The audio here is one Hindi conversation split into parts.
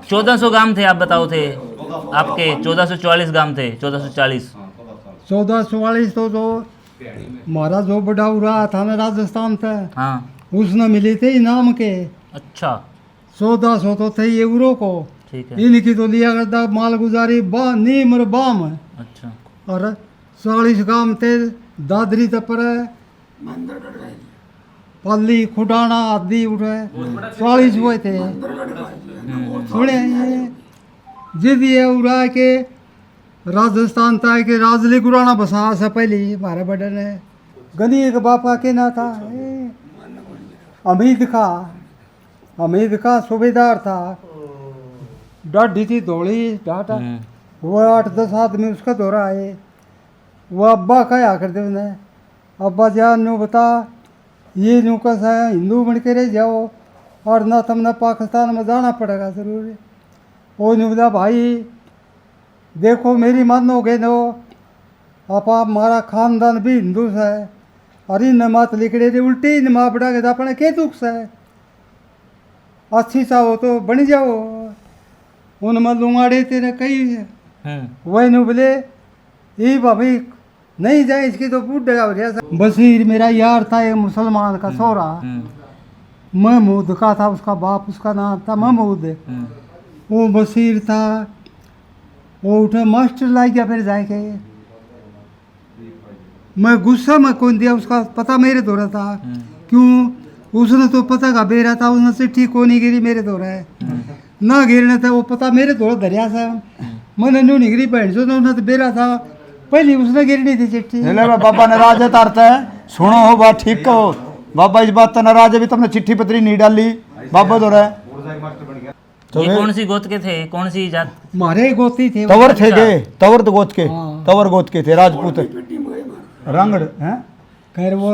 1400 गांव थे, आप बताओ थे आपके 1444 गांव थे, 1440। 1444 तो हमारा जो बड़ा रहा था ना राजस्थान था, हाँ उसने मिले थे इनाम के। अच्छा 1400 तो थे यूरो को, ठीक है। इनकी तो लिया करता माल गुजारी नीम और बाम। अच्छा और 40 काम थे, दादरी तपर पल्ली खुडाना आदि उठे 40 हुए थे। सुने ये जिद ये उड़ा के राजस्थान था कि राजली गुराना बसा से पहले हमारे बड़े ने गनी एक बापा के ना था अमीद का सूबेदार था, डाढ़ी थी धोड़ी डाटा। वो 8-10 आदमी उसका दौरा आए, वो अब्बा कहा करते उन्हें, अब्बा जान नो बता ये नो कैसा है, हिंदू बन के रह जाओ और ना तुमने पाकिस्तान में जाना पड़ेगा ज़रूर। वो नो बता भाई देखो मेरी मानोगे नो, आप हमारा खानदान भी हिंदू से है और इन नमात लिखड़े थे उल्टी नमा बढ़ा के अपने के दुख से अच्छी सा हो तो बन जाओ। उनमें लुंगाड़े तेरे कई वही नु बोले ये भाभी नहीं जाए इसकी तो बूढ़ा हो गया। बशीर मेरा यार था, एक मुसलमान का सोरा, महमूद का था उसका बाप, उसका नाम था महमूद। वो बशीर था, वो उठे मास्टर लाई गया फिर जाके। मैं गुस्सा में कौन दिया, उसका पता मेरे दौरा था। क्यों उसने तो पता का बेरा था, उसने चिट्ठी को नहीं गिरी मेरे दौरा है ना गिरने था, वो पता मेरे दौरा दरिया से मैंने न्यू नहीं गिरी बहन जो उसने तो बेरा था पहले उसने गिरनी थी चिट्ठी। बाबा नाराज है तारता है, सुनो हो बात ठीक कहो बाबा, इस बात तो नाराज है भी तुमने चिट्ठी पत्री नहीं डाली बाबा दौरा है। तो ये कौन सी गोत के थे, कौन सी जात? मारे गोती थे तवर थे गे, तवर तो गोत के, तवर गोत के थे राजपूत रंगड़ हैं। खैर वो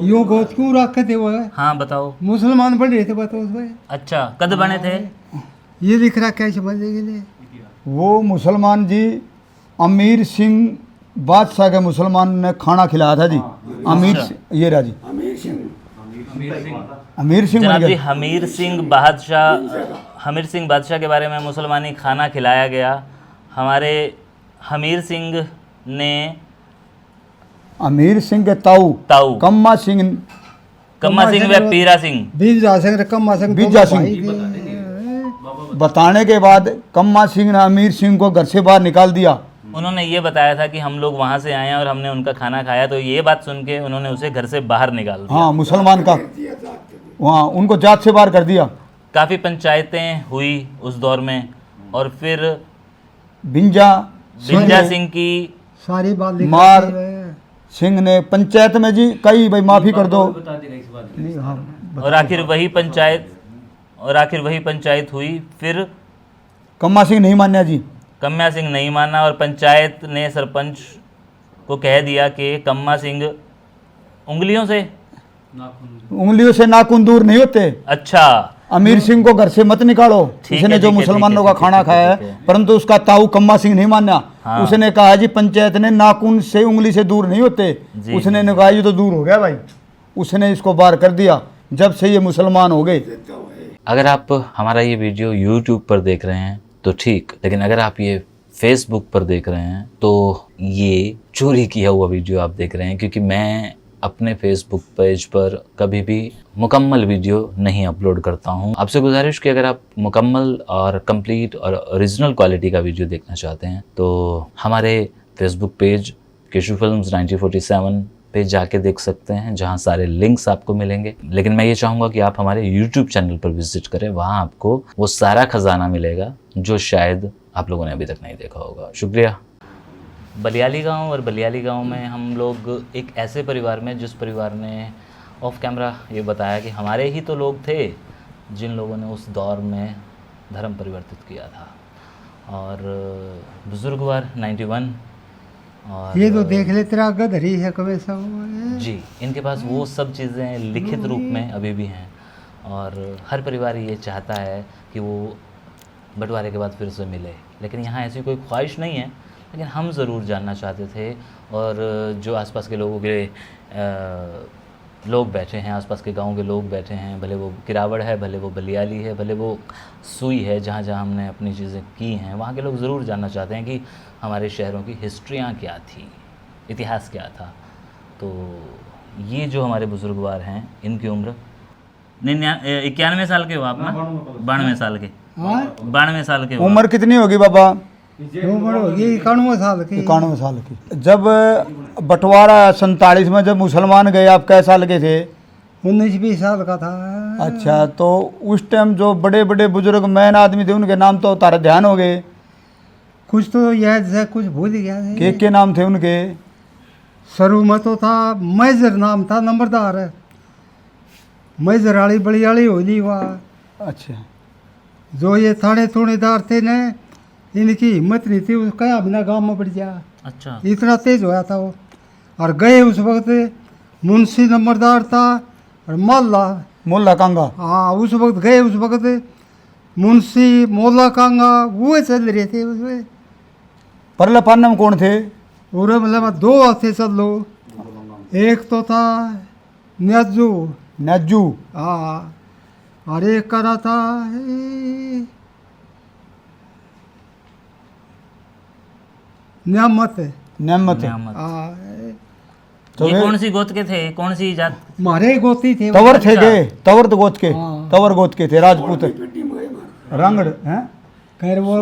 यूं गोत क्यों रखे थे वो? हाँ बताओ। मुसलमान बन रहे थे बताओ उसमें। अच्छा कद बने थे? ये लिख रहा क्या समझने के लिए? वो मुसलमान जी अमीर सिंह बादशाह के मुसलमान ने खाना खिलाया था जी। अमीर ये राजी अमीर सिंह जनाब जी, हमीर सिंह बादशाह के बारे में मुसलमानी खाना खिलाया गया। हमारे हमीर सिंह ने अमीर सिंह के ताऊ कम्मा सिंह व पीरा सिंह बीजा सिंह कम्मा सिंह बीजा सिंह बताने के बाद कम्मा सिंह ने अमीर सिंह को घर से बाहर निकाल दिया। उन्होंने ये बताया था कि हम लोग वहाँ से आए हैं और हमने उनका खाना खाया, तो ये बात सुन के उन्होंने उसे घर से बाहर निकाल दिया। हाँ मुसलमान का वहाँ उनको जात से बाहर कर दिया। काफ़ी पंचायतें हुई उस दौर में, और फिर बिंजा सिंह की सारी बात मार सिंह ने पंचायत में जी कई भाई माफ़ी कर दो, और आखिर वही पंचायत हुई। फिर कम्मा सिंह नहीं मान्या जी, कम्या सिंह नहीं माना और पंचायत ने सरपंच को कह दिया कि कम्मा सिंह उंगलियों से नाखून दूर नहीं होते। अच्छा अमीर सिंह को घर से मत निकालो, इसने जो मुसलमानों का खाना खाया है, परंतु उसका ताऊ कम्मा सिंह नहीं माना। हाँ। उसने कहा जी पंचायत ने नाखून से उंगली से दूर नहीं होते। उसने कहा ये तो दूर हो गया भाई, उसने इसको बाहर कर दिया। जब से ये मुसलमान हो गए। अगर आप हमारा ये वीडियो YouTube पर देख रहे हैं तो ठीक, लेकिन अगर आप ये Facebook पर देख रहे हैं तो ये चोरी किया हुआ वीडियो आप देख रहे हैं, क्योंकि मैं अपने Facebook पेज पर कभी भी मुकम्मल वीडियो नहीं अपलोड करता हूं। आपसे गुजारिश कि अगर आप मुकम्मल और कंप्लीट और ओरिजिनल क्वालिटी का वीडियो देखना चाहते हैं तो हमारे Facebook पेज केशु फिल्म्स 1947 पे जाके देख सकते हैं, जहां सारे लिंक्स आपको मिलेंगे। लेकिन मैं ये चाहूँगा कि आप हमारे YouTube चैनल पर विजिट करें, वहाँ आपको वो सारा खजाना मिलेगा जो शायद आप लोगों ने अभी तक नहीं देखा होगा। शुक्रिया। बलियाली गांव, और बलियाली गांव में हम लोग एक ऐसे परिवार में, जिस परिवार ने ऑफ कैमरा ये बताया कि हमारे ही तो लोग थे जिन लोगों ने उस दौर में धर्म परिवर्तित किया था। और बुजुर्गवार 91, और ये तो देख ले तेरा गधरी है कभी सब जी, इनके पास वो सब चीज़ें लिखित रूप में अभी भी हैं। और हर परिवार ये चाहता है कि वो बंटवारे के बाद फिर से मिले, लेकिन यहाँ ऐसी कोई ख्वाहिश नहीं है, लेकिन हम ज़रूर जानना चाहते थे। और जो आसपास के लोगों के लोग बैठे हैं, आसपास के गांव के लोग बैठे हैं, भले वो किरावड़ है, भले वो बलियाली है, भले वो सुई है, जहाँ जहाँ हमने अपनी चीज़ें की हैं, वहाँ के लोग ज़रूर जानना चाहते हैं कि हमारे शहरों की हिस्ट्रियाँ क्या थी, इतिहास क्या था। तो ये जो हमारे बुजुर्गवार हैं, इनकी उम्र 91 साल के हो आप ना? 92 साल के, हाँ 92 साल के हो। उम्र कितनी होगी बाबा? उम्र होगी 91 साल की। 91 साल की। जब बंटवारा 47 में जब मुसलमान गए, आप कै साल के थे? 19-20 साल का था। अच्छा, तो उस टाइम जो बड़े बड़े बुजुर्ग मैन आदमी थे उनके नाम तो तारे ध्यान हो गए, कुछ तो याद है, कुछ भूल गया है। के नाम थे उनके? शुरू में तो था मेजर, नाम था नंबरदार है, मेजर वाली बड़ी वाली होली हुआ। अच्छा, जो ये थाने थोड़ेदार थे ने, इनकी हिम्मत नहीं थी, उसका बिना गांव में बढ़ गया। अच्छा, इतना तेज होया था वो। और गए उस वक्त मुंशी नंबरदार था और मुल्ला कांगा। हाँ उस वक्त गए, उस वक्त मुंशी मोला कांगा वो चल रहे थे उसमें। परला पान्ना में कौन थे? पूरे मतलब 2 थे चल लो। एक तो था न्याजू, नज्जू। हाँ, और एक का ना था न्यामत। नेमत। नियामत। हाँ, तो ये वे- कौन सी गोत्र के थे, कौन सी जात? मारे गोती थे। तवर थे के, तवर तो गोत के, हाँ। तवर गोत के थे, राजपूत रंगड़ हैं। खैर वो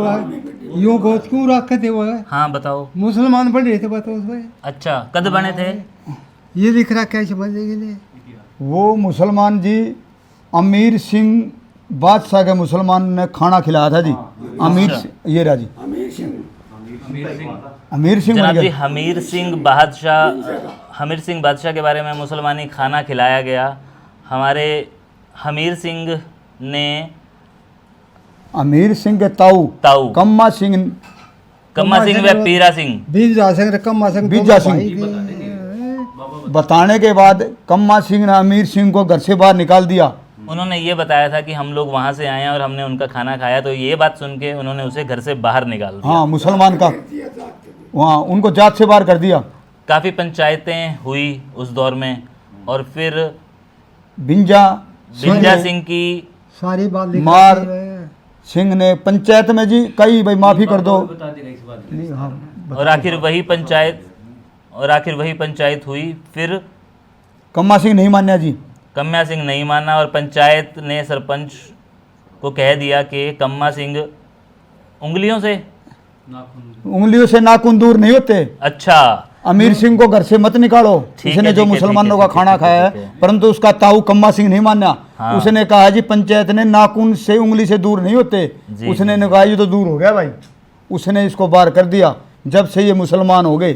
यूं गोत क्यों रखे थे वो? हाँ बताओ। मुसलमान बन रहे थे बताओ उसमें। अच्छा, कद बने थे? ये लिख रहा क्या समझने के लिए? वो मुसलमान जी अमीर सिंह बादशाह के मुसलमान ने खाना खिलाया था जी। अमीर ये रहा जी, अमीर सिंह जनाब बन जी, गया। हमीर सिंह बादशाह के बारे में मुसलमानी खाना खिलाया गया। हमारे हमीर सिंह ने अमीर सिंह के ताऊ ताऊ कम्मा सिंह, कम्मा सिंह व पीरा सिंह। बीजा सिंह, कम्मा सिंह, बीजा दोनों सिंह। भाई थे। बताने के बाद कम्मा सिंह ने अमीर सिंह को घर से बाहर निकाल दिया। उन्होंने ये बताया था कि हम लोग वहाँ से आए हैं और हमने उनका खाना खाया, तो ये बात सुन के उन्होंने उसे घर से बाहर निकाल दिया। हाँ, मुसलमान का वहाँ उनको जात से बाहर कर दिया। काफ़ी पंचायतें हुई उस दौर में, और फिर बिंजा बिंजा सिंह की सारी बात लिख मार रखी है। सिंह ने पंचायत में जी कई भाई माफी कर दो, नहीं, हाँ, और आखिर वही पंचायत हुई। फिर कम्मा सिंह नहीं मान्या जी। कम्या सिंह नहीं माना और पंचायत ने सरपंच को कह दिया कि कम्मा सिंह उंगलियों से नाखून दूर नहीं होते। अच्छा, अमीर सिंह को घर से मत निकालो। ठीक उसने है, जो ठीक है, मुसलमानों ठीक का है, खाना ठीक है, खाया ठीक है, है। परंतु उसका ताऊ कम्मा सिंह नहीं मान्या। हाँ। उसने कहा जी पंचायत ने नाखून से उंगली से दूर नहीं होते। जी, उसने कहा ये तो दूर हो गया भाई, उसने इसको बाहर कर दिया। जब से ये मुसलमान हो गए।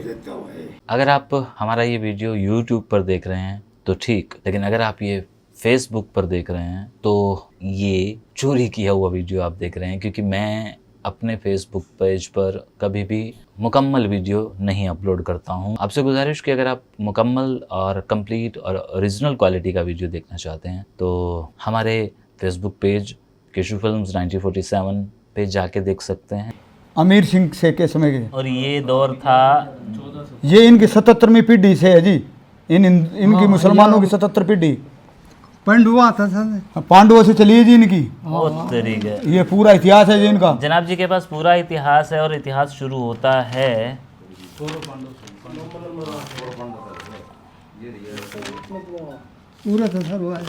अगर आप हमारा ये वीडियो YouTube पर देख रहे हैं तो ठीक, लेकिन अगर आप ये Facebook पर देख रहे हैं तो ये चोरी किया हुआ वीडियो आप देख रहे हैं, क्योंकि मैं अपने Facebook पेज पर कभी भी मुकम्मल वीडियो नहीं अपलोड करता हूं। आपसे गुजारिश कि अगर आप मुकम्मल और कंप्लीट और ओरिजिनल क्वालिटी का वीडियो देखना चाहते हैं तो हमारे Facebook पेज केशु फिल्म्स 1947 पे जाके देख सकते हैं। अमीर सिंह से के समय के और ये दौर था, ये इनकी 77वीं पीढ़ी से है जी। इनकी मुसलमानों की 77 पीढ़ी पंडुआ था सर। पांडवों से चली है जी इनकी। वो तरीके। ये पूरा इतिहास है जी इनका। जनाब जी के पास पूरा इतिहास है और इतिहास शुरू होता है पूरा तो सर हुआ है।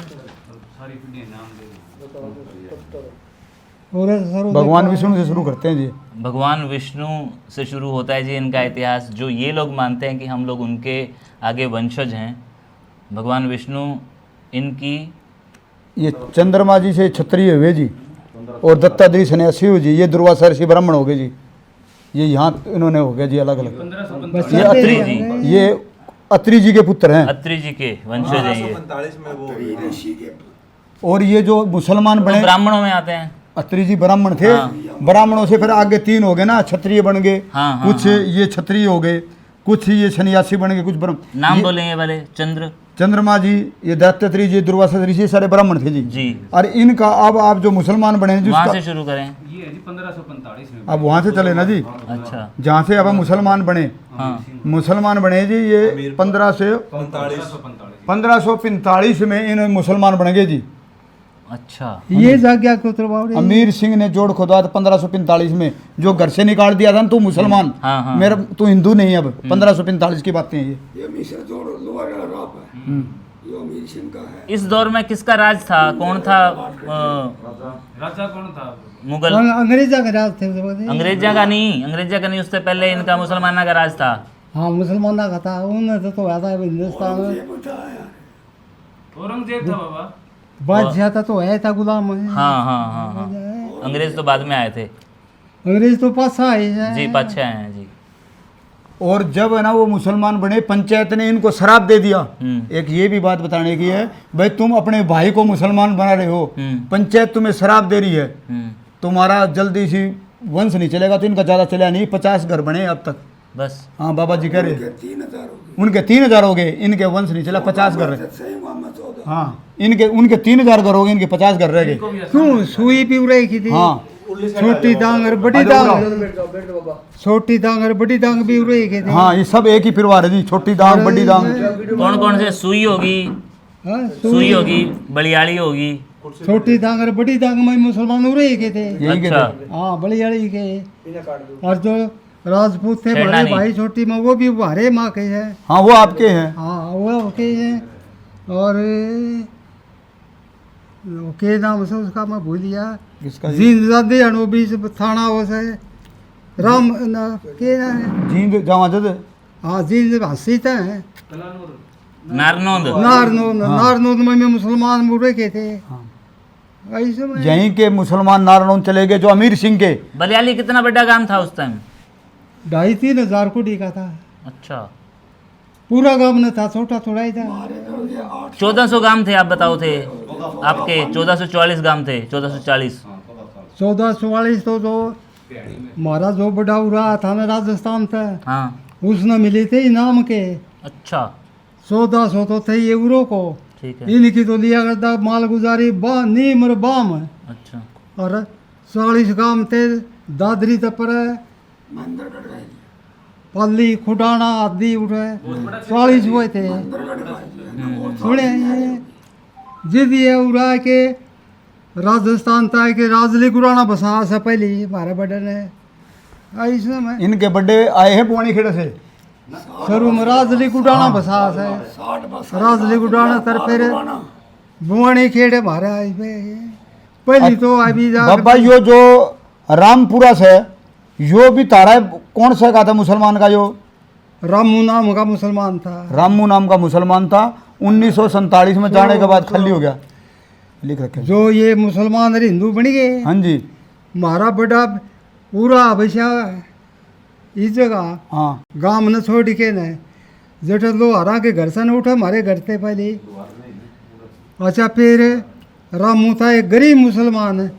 पूरा तो सर हुआ। भगवान विष्णु से शुरू करते हैं जी। भगवान विष्णु से शुरू होता है जी इनका इतिहास, जो ये लोग मानते हैं कि हम लोग उनके आगे वंशज हैं। भगवान विष्णु इनकी ये चंद्रमा जी से क्षत्रिय हुए जी, और दत्तात्री सन्यासी हुए जी। ये दुर्वासा ऋषि ब्राह्मण हो गए जी। ये यहाँ इन्होंने हो गया जी अलग अलग। बच्चा ये दे अत्रि रहे हैं। ये अत्रि जी के पुत्र हैं। अत्रि जी के वंशज हैं ये। 45 में वो और ये जो मुसलमान तो बने, ब्राह्मणों में आते हैं। अत्रि जी ब्राह्मण थे। हाँ। ब्राह्मणों से फिर आगे 3 हो गए ना, क्षत्रिय बन गए। हाँ, हाँ, कुछ ये क्षत्रिय हो गए, कुछ ये सन्यासी बन गए, कुछ नाम बोलेंगे वाले चंद्र चंद्रमा जी, ये दत्तात्रेय जी, दुर्वासा ऋषि सारे ब्राह्मण थे जी। जी। और इनका अब आप जो मुसलमान बने हैं जी, वहाँ उसका से शुरू करें। ये है जी 1545 में। अब वहाँ से चले ना जी, अच्छा। जहाँ से अब हम मुसलमान बने, हाँ। मुसलमान बने जी, ये 1545 में इन मुसलमान बन गए जी। अच्छा। ये जाग्या को उतरवाओ अमीर सिंह ने जोड़ खुदा 1545 में, जो घर से निकाल दिया था ना, तू मुसलमान, हाँ, हाँ, मेरा तू हिंदू नहीं है। अब 1545 की बातें हैं ये। मिस्र जोड़ लोअर राप है, ये अमीर सिंह का है। इस दौर में किसका राज था, कौन था? राजा कौन था? मुगल, अंग्रेजा का राज थे उस वक्त। अंग्रेजा का नहीं, उससे पहले इनका मुसलमाना का राज था। हाँ, मुसलमाना का था। उन्होंने तो आता है हिंदुस्तान में। ये बताया औरंगजेब था बाबा, बादशाह था तो है था, गुलाम है। हाँ हाँ हाँ हाँ। अंग्रेज तो बाद में आए थे अंग्रेज तो पास आए हैं जी, पाछे आए हैं जी। और जब है ना वो मुसलमान बने, पंचायत ने इनको शराब दे दिया। एक ये भी बात बताने की है, भाई तुम अपने भाई को मुसलमान बना रहे हो, पंचायत तुम्हें शराब दे रही है, तुम्हारा जल्दी सी वंश नहीं चलेगा। तो इनका ज़्यादा चला नहीं, 50 घर बने अब तक बस। हाँ, बाबा जी कह रहे 3000 हो गए। उनके 3000 हो गए, इनके वंश नहीं चला, 50 घर रहे। सही मोहम्मद 14। हाँ, उनके 3000 घर हो गए, इनके 50 घर रह गए। क्यों? सुई भी उड़ाई की थी। हाँ, छोटी दांग और बड़ी दांग, छोटी दांग और बड़ी दांग भी उड़ाई की थी। हाँ, ये सब एक ही परिवार है जी, छोटी दांग बड़ी दांग। कौन कौन से? सुई होगी, हाँ, सुई होगी, बलियाड़ी होगी। छोटी दांग और बड़ी दांग में मुसलमान उड़ाई के थे। यही के अच्छा। थे। हाँ, बलियाड़ी के। और जो राजपूत थे छेड़ना बड़े नहीं। भाई छोटी माँ, वो भी भारे माँ के हैं। हाँ, वो आपके हैं। हाँ, वो के हैं। और के नाम से उसका मैं भूल गया। किसका जी? जिंदादे अनु बीच थाना हो से राम ना के ना है। जींद जावा जद। हाँ, जिंद हसीता है। नारनौंद। नारनौद में मुसलमान मुड़े के थे। हाँ। ऐसे में यहीं के मुसलमान नारनौंद चले गए, जो अमीर सिंह के। बलियाली कितना बड़ा गांव था उस टाइम? 2,500-3,000 कोटी का था। अच्छा। पूरा गांव न था, छोटा थोड़ा ही था। 1400 गांव थे, आप बताओ थे आपके? 1444 गांव थे। 1440। 1444 तो जो हमारा जो बड़ा उड़ा था ना राजस्थान था, हाँ। उसने मिले थे इनाम के। अच्छा। 1400 तो थे यूरो को। ठीक है। इनकी तो लिया करता माल गुजारी नीम और बाम। अच्छा। और 40 गांव थे, दादरी तपर मंदिर कट गए। पल्ली खुटाना आदि उठे 40 हुए थे। सुने ये जिद ये उड़ा के राजस्थान था कि राजली गुराना बसा से पहले हमारे बड़े ने ऐसे में इनके बड़े आए हैं पुरानी खेड़ा से। शुरू में राजली गुडाना बसा से 60 बस राजली गुडाना तर फिर बुआनी खेड़े मारे आई पे पहली तो अभी जा बाबा यो जो रामपुरा से यो भी तारा है, कौन सा का था मुसलमान का? जो रामू नाम का मुसलमान था। रामू नाम का मुसलमान था। 1947 में जाने के बाद खाली हो गया, लिख रखे। जो ये मुसलमान और हिंदू बन गए। हाँ जी। मारा बड़ा पूरा हमेशा इस जगह हाँ, गांव न छोड़ के न जेठ लोहारा के घर से न उठा, हमारे घर थे पहले। अच्छा, फिर रामू था एक गरीब मुसलमान,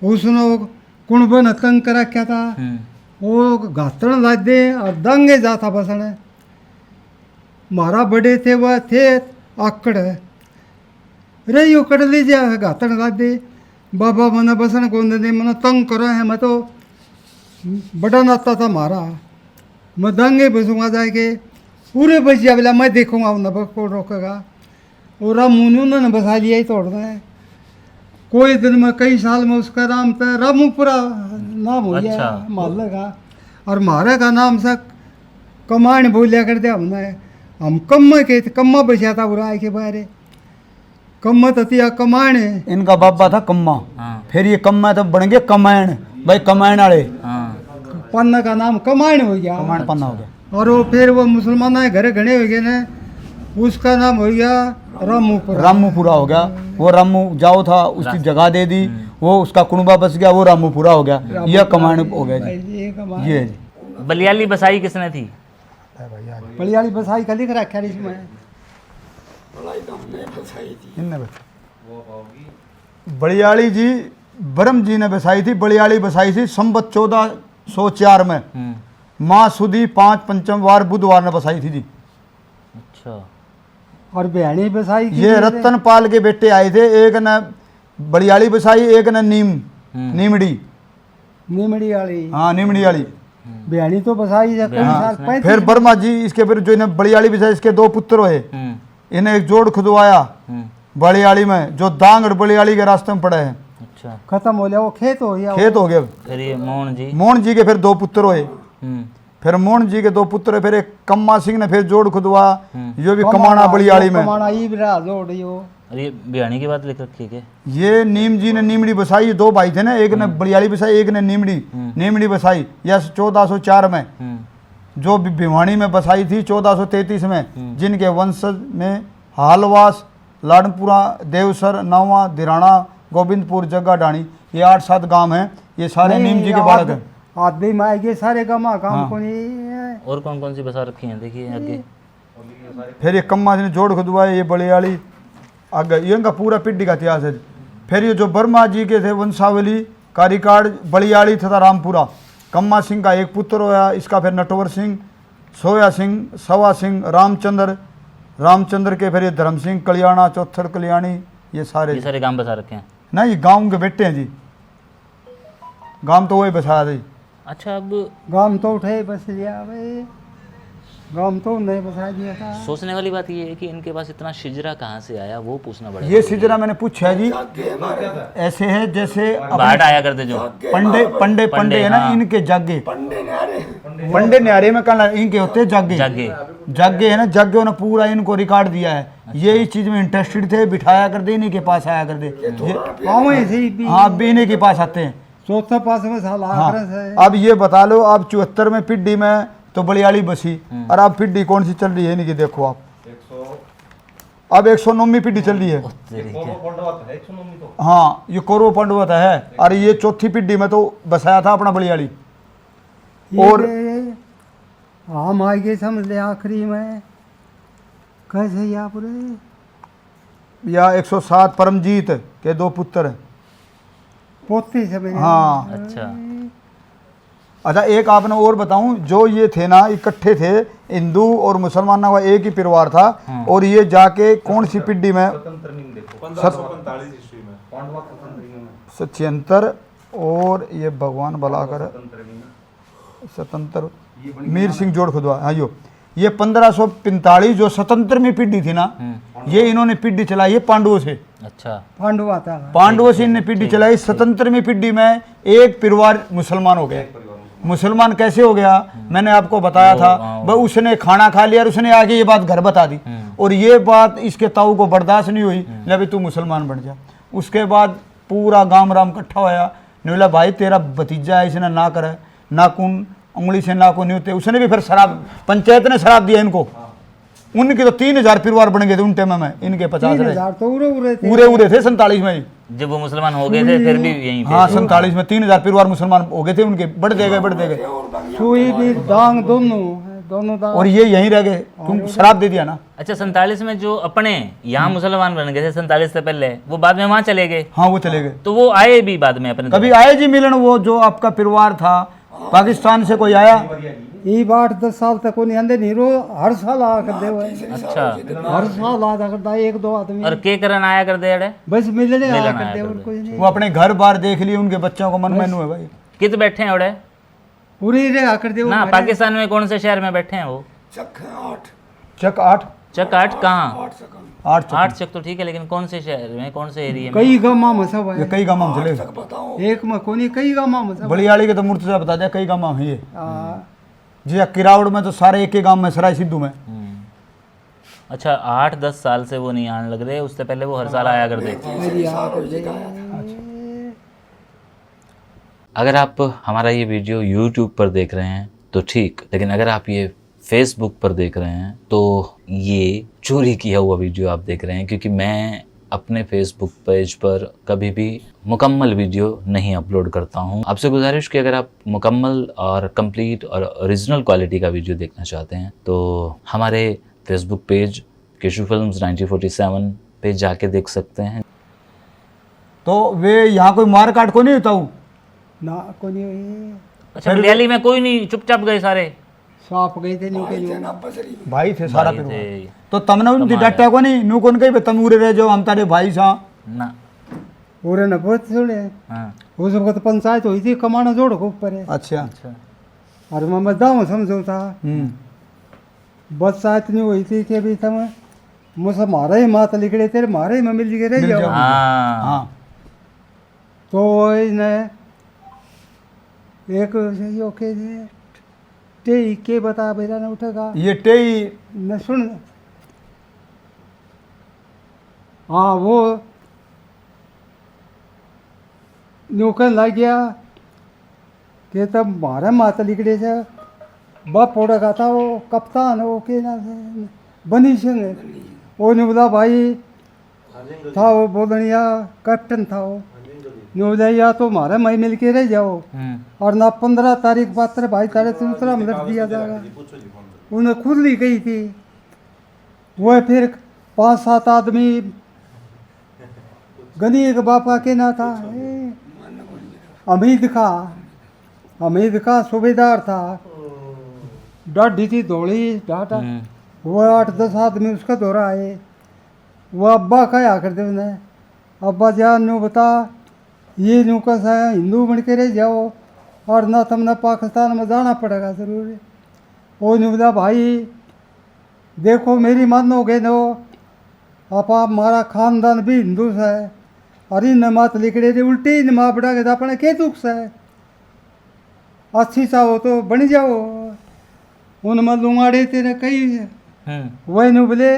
उसने कुणब न तंग कर रखा था। वो घातरण लाद दे और दंगे जाता बसन। मारा बड़े थे वह थे आकड़ रे यो कड़ लीजिए घातरण लाद दे। बाबा मना बसन को दे मना तंग करो है। मैं तो बड़ा नाता था मारा, मैं दंगे बसूंगा जाके पूरे बच जा बोला मैं देखूंगा उन को रोकेगा। और रामू ने बसा लिया ही तोड़ना है। कोई दिन में कई साल में उसका नाम था रामूपुरा नाम हो गया। अच्छा। माल्ले का और मारे का नाम से कमाण बोलिया करते हमने। हम कम्मा के कम्मा बचा था बुरा के बारे कम्मा ततिया कमाण है। इनका बाबा था कम्मा। हाँ। फिर ये कम्मा तो बन गए कमायण, भाई कमायण वाले। हाँ। पन्ना का नाम कमाण हो गया। कमायण पन्ना हो गया। और वो फिर वो मुसलमान घरे घने हो गए ना, उसका नाम हो गया रामूपुरा। रामूपुरा हो गया। वो रामू जाओ था, उसकी जगह दे दी, वो उसका कुणबा बस गया, वो रामूपुरा हो गया। यह कमायण हो गया जी। ये कमाण ये है जी। बलियाली बसाई किसने थी? बलियाली बसाई का लिख रखा है इसमें। भलाई तो हमने बसाई थी। इनने बसाई बलियाली जी, ब्रह्म जी ने बसाई थी। बलियाली बसाई थी संवत 1404 में। माँ सुदी 5 पंचम वार बुधवार ने बसाई थी जी। अच्छा। और बयानी बसाई की ये रतनपाल के बेटे आए थे, एक ने बलियाली बसाई, एक ने नीमड़ी, नीमड़ी वाली। हाँ नीमड़ी वाली। बयानी तो बसाई है कई साल पहले। फिर वर्मा जी इसके फिर जो इन्हें बलियाली बसाई, इसके दो पुत्र हुए। इन्हें एक जोड़ खुदवाया बलियाली में, जो दांग और बलियाली के रास्ते में पड़े हैं। अच्छा, खत्म हो गया वो, खेत हो गया। खेत हो गए। फिर ये मोहन जी के फिर दो पुत्र हुए। फिर मोहन जी के दो पुत्र, फिर एक कम्मा सिंह ने फिर जोड़ खुदवा, जो भी कमाना बलियाली में। कमाना ये भी रहा जोड़ यो। और ये बिहानी की बात लिख रखी है। ये नीम जी ने नीमड़ी बसाई, ये दो भाई थे ना, एक ने बलियाली बसाई, एक ने नीमड़ी बसाई। यह 1404 में, जो भिवानी में बसाई थी 1433 में, जिनके वंशज में हालवास, लाडनपुरा, देवसर, नावा, दिराना, गोविंदपुर, जग्गा डाणी, ये 8-7 गांव हैं। ये सारे नीम जी के बालक हैं। आदमी में आएंगे सारे गामा काम को नहीं है। और कौन कौन सी बसा रखी हैं देखिए आगे। फिर ये कम्मा जी ने जोड़ खुदवाए, ये बलियाली आगे, ये इनका पूरा पिड्डी का इतिहास है। फिर ये जो वर्मा जी के थे वंशावली का रिकॉर्ड, बलियाली तथा रामपुरा। कम्मा सिंह का एक पुत्र होया, इसका फिर नटवर सिंह, सोया सिंह, सवा सिंह, रामचंद्र के फिर ये धर्म सिंह, कल्याणा, चौथर कल्याणी, ये सारे गांव बसा रखे हैं। ना, ये गांव के बेटे हैं जी। गांव तो वही बसाया था। अच्छा, अब गांव तो उठे बस लिया भाई, गांव तो नहीं बसा दिया था। सोचने वाली बात ये है कि इनके पास इतना शिजरा कहाँ से आया, वो पूछना पड़ेगा। ये सिजरा मैंने पूछा है जी, ऐसे है जैसे बाढ़ आया करते जो पंडे है ना, हाँ। इनके जागे, पंडे न्यारे में कहना, इनके होते हैं जागे है ना, जागे ने पूरा इनको रिकॉर्ड दिया है। ये इस चीज में इंटरेस्टेड थे, बिठाया कर दे, इन्हीं के पास आया कर दे। हाँ, अब भी इन्हीं के पास आते हैं। चौथा पास में साल हाँ, अब ये बता लो, अब 74 में पिड्डी में तो बलियाली बसी, और अब पिड्डी कौन सी चल रही है इनकी, देखो आप, अब 109वीं पिड्डी चल रही है। हाँ, ये कोरबो पंडवत है, और ये चौथी पिड्डी में तो बसाया था अपना बलियाली। और हम आगे समझ ले आखिरी में कैसे या पूरे या 107 परमजीत के दो पुत्र हैं। पोती से मेरे। हाँ, अच्छा एक आपने और बताऊं, जो ये थे ना, इकट्ठे थे, हिंदू और मुसलमानों का एक ही परिवार था। और ये जाके कौन सी पिड्डी में, 77, और ये भगवान भला कर, स्वतंत्र मीर सिंह जोड़ खुदवा। हाँ, ये 1545 जो स्वतंत्र में पिड्डी थी ना, ये इन्होंने पिड्डी चलाई है पांडवों से। अच्छा, पांडवों से इन्होंने पिड्डी चलाई। स्वतंत्र में पिड्डी में एक परिवार मुसलमान हो गया। मुसलमान कैसे हो गया, मैंने आपको बताया था। वह उसने खाना खा लिया और उसने आगे ये बात घर बता दी, और ये बात इसके ताऊ को बर्दाश्त नहीं हुई, ले भाई तू मुसलमान बन जा। उसके बाद पूरा गांव राम इकट्ठा होया, नहीं बोला भाई तेरा भतीजा है, इसने ना करे, नाखून उंगली से नाखून नहीं होते। उसने भी फिर शराब, पंचायत ने शराब दिया इनको। उनके तो 3000 परिवार बन गए थे उन टाइम में, इनके 50 तो उरे थे 47 में। जब वो मुसलमान हो गए थे फिर भी यहीं पे। हाँ, 47 में 3000 परिवार मुसलमान हो गए थे उनके, बढ़ते गए। सुई भी दांग दोनों दांग। और ये यहीं रह गए, तुम शराब दे दिया ना। अच्छा, 47 में जो अपने यहाँ मुसलमान बन गए थे 47 से पहले, वो बाद में वहाँ चले गए। हाँ, वो चले गए। तो वो आए भी बाद में अपने कभी आए जी मिलन, वो जो आपका परिवार था पाकिस्तान से कोई आया? ये 8-10 साल तक कोई अंदर नहीं रो, हर साल आ कर दे। अच्छा, हर साल आ करता 1-2 आदमी। और के करन आया कर दे अड़े, बस मिलने आया कर दे, और कोई नहीं। वो अपने घर बार देख लिए, उनके बच्चों को मन में है भाई। कित बैठे हैं अड़े पूरी रे आकर दे ना। पाकिस्तान में कौन से शहर में बैठे हैं वो? चक 8 कहाँ? 8 चक तो ठीक है, लेकिन कौन से शहर में, कौन से एरिया में? कई गांव में सब है। कई गांव में चले, एक में कोनी, कई गांव में सब। बलियाली के तो मूर्ति बता दिया, कई गांव में ये जी। किरावड़ में तो सारे एक ही गांव में, सराय सिद्धू में। अच्छा, 8-10 साल से वो नहीं आने लग रहे, उससे पहले वो हर साल आया करते। अगर आप हमारा ये वीडियो YouTube पर देख रहे हैं तो ठीक, लेकिन अगर आप ये Facebook पर देख रहे हैं तो ये चोरी किया हुआ वीडियो आप देख रहे हैं, क्योंकि मैं अपने Facebook पेज पर कभी भी मुकम्मल वीडियो नहीं अपलोड करता हूं। आपसे गुजारिश कि अगर आप मुकम्मल और कंप्लीट और ओरिजिनल क्वालिटी का वीडियो देखना चाहते हैं तो हमारे Facebook पेज केशु फिल्म्स 1947 पे जाके देख सकते हैं। तो वे यहाँ कोई मार काट को नहीं होता हूँ ना, कोनी। अच्छा, बलियाली में कोई नहीं, चुपचाप गए सारे? साफ गए थे न्यू के न्यू जना पसरी भाई थे सारा भाई परिवार थे। तो तमने उनकी डट्टा को नहीं नू कौन कही तुम उरे रह जाओ हम तारे भाई सा ना पूरे न बहुत सुने हाँ उस वक्त पंचायत हुई थी कमाना जोड़ को ऊपर है अच्छा अच्छा और मैं मदाऊ समझो था बस इतनी हुई थी कि अभी तुम मुझसे मारे ही मात लिखड़े तेरे मारे ही में मिल के रह जाओ हाँ हाँ तो इन्हें एक यो के के बता बेरा न उठेगा ये टेई न सुन हाँ वो न्यूकन लग गया कि तब मारे माता लिखड़े से बाप पोड़ा का था वो कप्तान वो के ना से बनी सिंह वो ने बोला भाई था वो बोलनिया कैप्टन था वो ने बोला या तो मारे मई मिल के रह जाओ और ना 15 तारीख बाद तेरे भाई तारे दूसरा में रख दिया जाएगा उन्हें खुद ली गई थी वो फिर 5-7 आदमी गनी के बापा के ना था हमीद का सूबेदार था डाढ़ी थी धोली डाटा वो 8-10 आदमी उसका दौरा आए वो अब्बा कहा करते उन्हें अब्बा जान न्यू बता ये न्यू कैसा है हिंदू बन के रह जाओ और ना तुमने पाकिस्तान में जाना पड़ेगा ज़रूर वो न्यू बता भाई देखो मेरी मानोगे नो आप हमारा खानदान भी हिंदू से और इन मात लिखड़े थे उल्टी इन माँ बड़ा के अपने के दुख से अच्छी सा हो तो बन जाओ उनमें लुंगाड़े तेरे कई वही नु बोले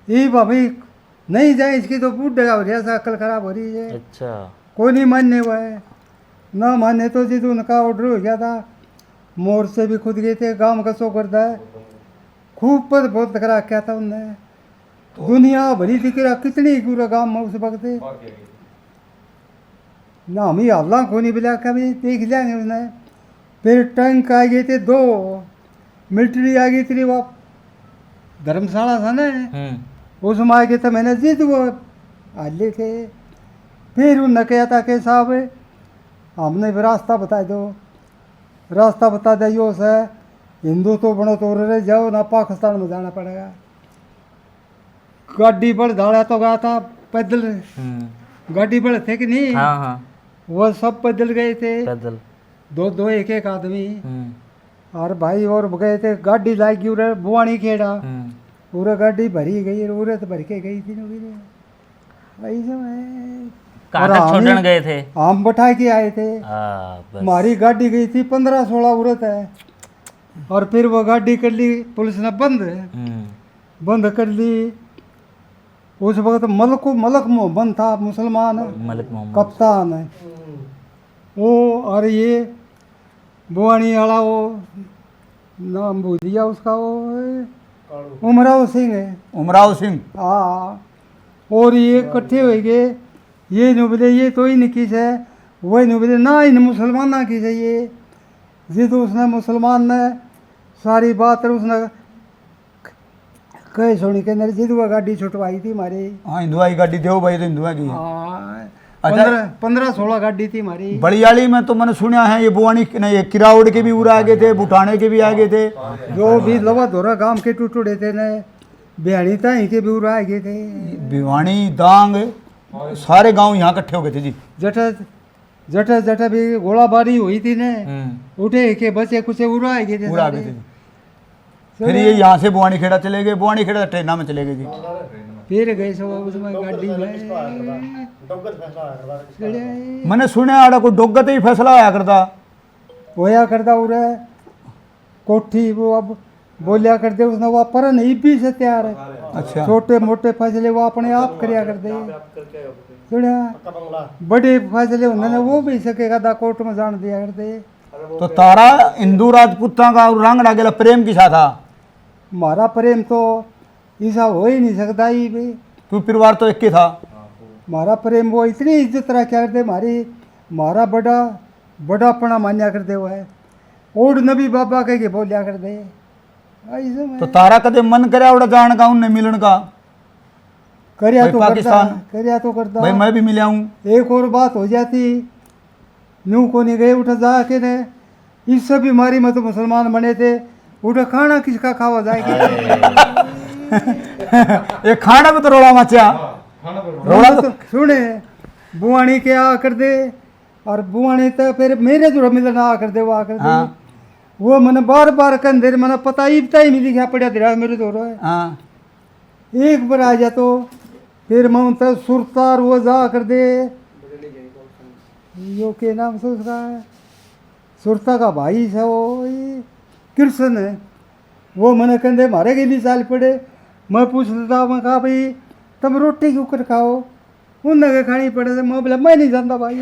ये भाभी नहीं जाए इसकी तो बूढ़ हो रहा अकल खराब हो रही है अच्छा कोई नहीं मानने हुआ है ना माने तो जिद उनका ऑर्डर हो गया था मोर से भी खुद गए थे गांव का शो करता है खूब पर बहुत करा क्या था उनने दुनिया भरी थी कितनी पूरा गांव में उस वक्त ना हम ही अल्लाह को नहीं मिला कभी देख लेंगे उसने फिर टैंक आ गए थे 2 मिलिट्री आ गई थी वो धर्मशाला था ना उसमें आ गए थे मैंने जीत वो आले थे फिर उनने कहा था कि साहब हमने भी रास्ता बता दो रास्ता बता दियो से हिंदू तो बनो तो रह जाओ ना पाकिस्तान में जाना पड़ेगा गाड़ी बढ़ धाड़ा तो गया था पैदल गाड़ी बढ़ थे कि नहीं हाँ हाँ वो सब पैदल गए थे पैदल 2 एक आदमी और भाई और गए थे गाड़ी लागी उरे बुआनी खेड़ा पूरा गाड़ी भरी गई उरे तो भर के गई थी ऐसे में कहाँ और तक हम छोड़ने ही- गए थे हम बैठा के आए थे बस हमारी गाड़ी गई थी 15-16 उरत है और फिर वो गाड़ी कर ली पुलिस ने बंद कर ली उस वक्त मलक मोहम्मद था मुसलमान मलिक मोहम्मद कप्तान है वो और ये बुआनी वाला वो नाम भूल दिया उसका वो उमराव सिंह है उमराव सिंह हाँ और ये इकट्ठे हो गए ये नहीं बोले ये तो इन की है वही नहीं बोले ना इन मुसलमान की है ये जिद उसने मुसलमान ने सारी बात उसने कहे सुनी के अंदर जिद वो गाड़ी छुटवाई थी हमारी हाँ हिंदुआ की गाड़ी दो भाई तो हिंदुआ की है। हाँ, अच्छा। 15-16 गाड़ी थी हमारी बड़ियाली में तो मैंने सुना है ये बुआनी नहीं ये किराउड़ के भी उड़ा आगे थे बुठाने के भी आगे थे जो भी लवा धोरा गांव के टूटूड़े थे न बिहाड़ी ताई के भी उड़ा गए थे भिवानी दांग सारे गांव यहाँ इकट्ठे हो गए थे जी जटा भी गोलाबारी हुई थी न उठे के बचे कुछ उड़ा गए थे उड़ा गए थे जी। फिर ये यहाँ से बुआनी खेड़ा चले गए बुआनी खेड़ा ट्रेना में चले गए जी फिर गए सब उसमें गाड़ी में मैंने सुना आड़ा को डोगत ही फैसला आया करता होया करता उरे कोठी वो अब बोलिया करते उसने वो पर नहीं भी से तैयार है अच्छा छोटे मोटे फैसले वो अपने आप करया करते सुनिया बड़े फैसले उन्होंने वो भी सकेगा दा कोर्ट में जान दिया करते तो तारा हिंदू राजपूता का रंग डागेला प्रेम किसा था हमारा प्रेम तो ऐसा हो ही नहीं सकता ही भी क्यों परिवार तो एक ही था हमारा प्रेम वो इतनी इज्जत रखा करते हमारा बड़ापना मान्या करते हुआ है और नबी बाबा कह के बोलिया करते ऐसे में तो तारा कदे मन करे उड़ा जान का उनने मिलन का करया भाई तो करता पाकिस्तान। करया तो करता भाई मैं भी मिला हूँ एक और बात हो जाती न्यू को नहीं गए उठा जा के ने इससे भी हमारी मत मुसलमान बने थे उठा खाना किसका खावा जाएगा। ये खाना में तो रोड़ा मचा रोड़ा तो सुने बुआनी के आ कर दे और बुआनी तो फिर मेरे जो मिलना आ कर दे वो आ कर दे। हाँ। वो मैंने बार बार कंधे मैंने पता ही नहीं लिखा पड़ा तेरा मेरे दो है। हाँ एक बार आ जा तो फिर मैं तो सुरतार वो जा कर दे यो के नाम से उसका सुरता का भाई है वो कृष्ण है। वो मैंने कंधे मारे के लिए चाल पड़े। मैं पूछ लेता मैं कहा भाई तुम रोटी क्यों कर खाओ उन खानी पड़े थे। मैं बोला मैं नहीं जानता भाई।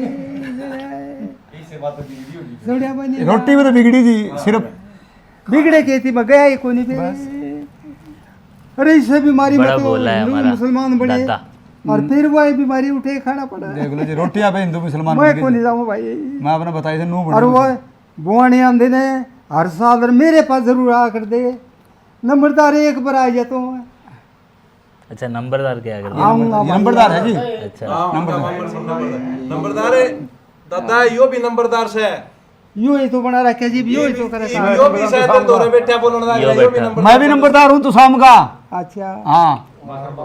रोटी में तो बिगड़ी थी सिर्फ बिगड़े के थी मैं गया ही कोई नहीं। अरे इससे बीमारी बड़ा में तो बोला है हिंदू हमारा मुसलमान बड़े दादा। और फिर वही बीमारी उठे खाना पड़ा। देख लो जी रोटियां पे हिंदू मुसलमान मैं बन को गए। नहीं जाऊँ भाई। मैं अपने बताई से नू और वो बुआनी आंदे ने हर साल मेरे पास जरूर आ कर दे। नंबरदार एक बार आ जाता हूँ। अच्छा नंबरदार क्या कर आऊंगा भाई। नंबरदार है जी। अच्छा नंबरदार है दादा यो भी नंबरदार से यो ही तो बना रखा जी यो ही तो करे साहब। यो भी शायद दौरे बैठा बोलने लगा यो यो भी बैठा। नंबर मैं भी नंबरदार हूँ तो शाम का। अच्छा हाँ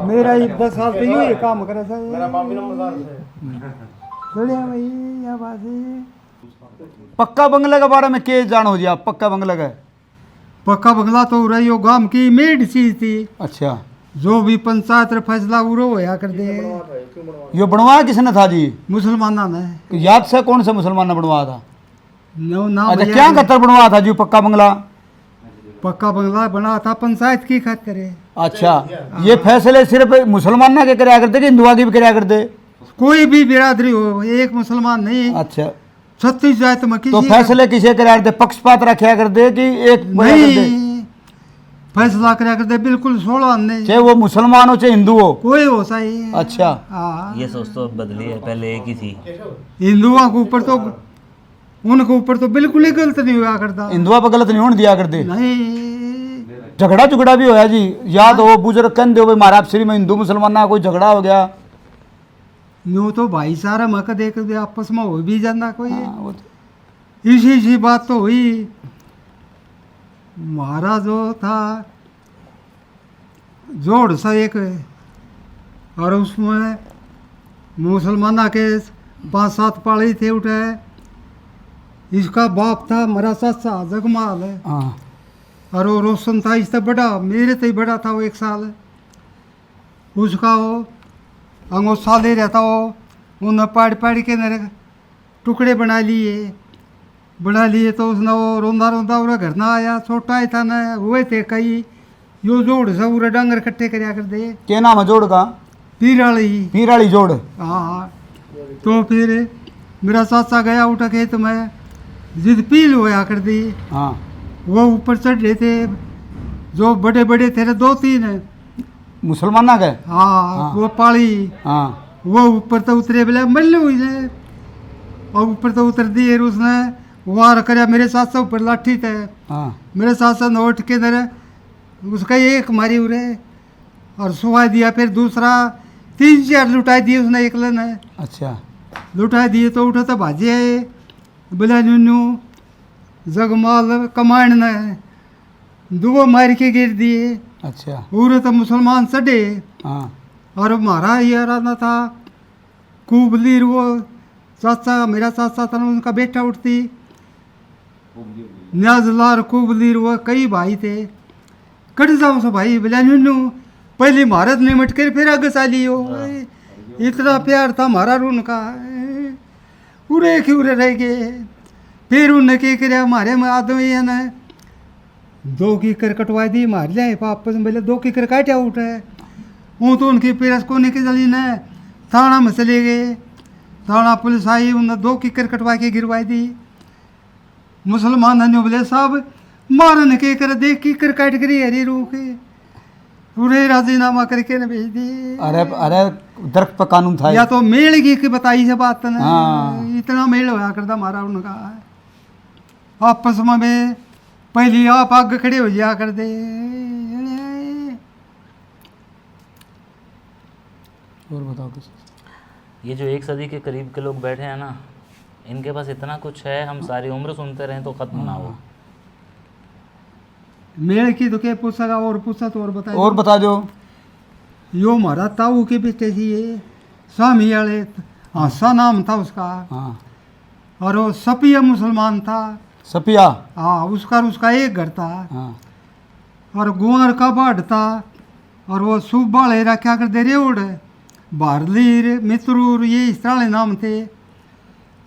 मेरा ही 10 साल तो यो ही काम करे सर। मेरा बाप भी नंबरदार है। बढ़िया भाई या बात है। पक्का बंगले के बारे में के जानो जी आप पक्का बंगले का? पक्का बंगला तो रही हो गांव की मेड चीज थी। अच्छा जो भी पंचायत फैसला उरो होया कर दे ये बनवाया किसने था जी? मुसलमाना ने। याद से कौन सा मुसलमान ने बनवाया था? नो ना अच्छा भैया, क्या खतर बनवाया था जी पक्का बंगला? पक्का बंगला बना था पंचायत की खातिर है। अच्छा ये फैसले सिर्फ मुसलमान के कराया करते कि हिंदुआ की भी कराया करते? कोई भी बिरादरी हो एक मुसलमान नहीं अच्छा 36 जात में तो किसी फैसले किसे कराया करते? पक्षपात रखा करते कि एक नहीं फैसला करा करते बिल्कुल 16 नहीं चाहे वो मुसलमान हो चाहे हिंदू हो? कोई हो सही। अच्छा हाँ ये सोच तो बदली है पहले एक ही थी। हिंदुओं के ऊपर तो उनके ऊपर तो बिल्कुल ही गलत नहीं हुआ करता। हिंदुआ पर गलत नहीं होने दिया करते। नहीं झगड़ा झुगड़ा भी होया जी याद हो बुजुर्ग कहते हो भाई महाराज आपसी में हिंदू मुसलमान ना कोई झगड़ा हो गया? यूँ तो भाईचारा मक देख दे आपस में हो भी जाना कोई। हाँ, वो तो- इसी बात तो हुई। हमारा जो था जोड़ सा एक और उसमें मुसलमाना के 5-7 पाड़ी थे उठे। इसका बाप था मेरा चाचा जगमाल है हाँ और वो रोशन था इससे बड़ा मेरे से ही बड़ा था वो 1 साल। उसका वो अंगो साले रहता हो उन्हें पाड़ के मेरे टुकड़े बना लिए तो उसने वो रोंदा वो घर ना आया छोटा ही था ना हुए थे कई यो जोड़ से पूरे डंगर इकट्ठे करया कर दे। क्या नाम है जोड़ का? पीर वाली जोड़। हाँ तो फिर मेरा चाचा गया उठा खेत में जिद पील होया कर दी। हाँ वो ऊपर चढ़ रहे थे जो बड़े बड़े थे 2-3 मुसलमान के? हाँ वो पाली हाँ वो ऊपर तो उतरे बोले मल्ले हुई है और ऊपर तो उतर दिए उसने वार करया मेरे साथ ऊपर लाठी थे। हाँ मेरे साथ उठ के इधर उसका एक मारी उरे और सुहा दिया फिर दूसरा 3-4 लुटाई दिए उसने एक ने। अच्छा लुटा दिए तो उठो तो भाजी आए बोला न्यू जगमाल कमांड ने 2 मार के गिर दिए। अच्छा पूरे तो मुसलमान चढ़े हाँ और हमारा ये रहना था कुबलीर वो चाचा मेरा चाचा था उनका बेटा उठती न्याजलार कुबलीर वो कई भाई थे। कट जाओ सो भाई बोला न्यू पहले भारत निमट कर फिर आगे चाली हो। इतना प्यार था हमारा उनका पूरे क्यों रह गए। फिर उन्हें क्या करे हमारे में आदमी है ना 2 कीकर कटवा दी मार लिया वापस बोले 2 कीकर काटा उठे। वो तो उनकी पेरस को निकल चली न थाना में चले गए। थाना पुलिस आई उन्हें 2 कीकर कटवा के गिरवा दी। मुसलमान ने बोले साहब मारन के कर देख कीकर काट करी हरी रू के पूरे राजीनामा करके न भेज दिए। अरे दरख्त पर कानून था या तो मेल की बताई से बात न हाँ। इतना मेल होया करता हमारा उनका आपस में पहली आप आगे खड़े हो जा कर दे। और बताओ कुछ। ये जो 1 सदी के करीब के लोग बैठे हैं ना इनके पास इतना कुछ है हम सारी उम्र सुनते रहें तो ख़त्म ना हो। मेल की तो क्या पूछेगा और पूछा तो और बता और बता दो। यो हमारा ताऊ के बेटे थी ये स्वामी वाले हासा नाम था उसका। हाँ और वो सपिया मुसलमान था। सपिया। हाँ उसका एक घर था। हाँ और गुआर का बाढ़ था। और वो सुबाले रखा कर दे रेवड़ भारलीर मित्रूर ये इस तरह नाम थे।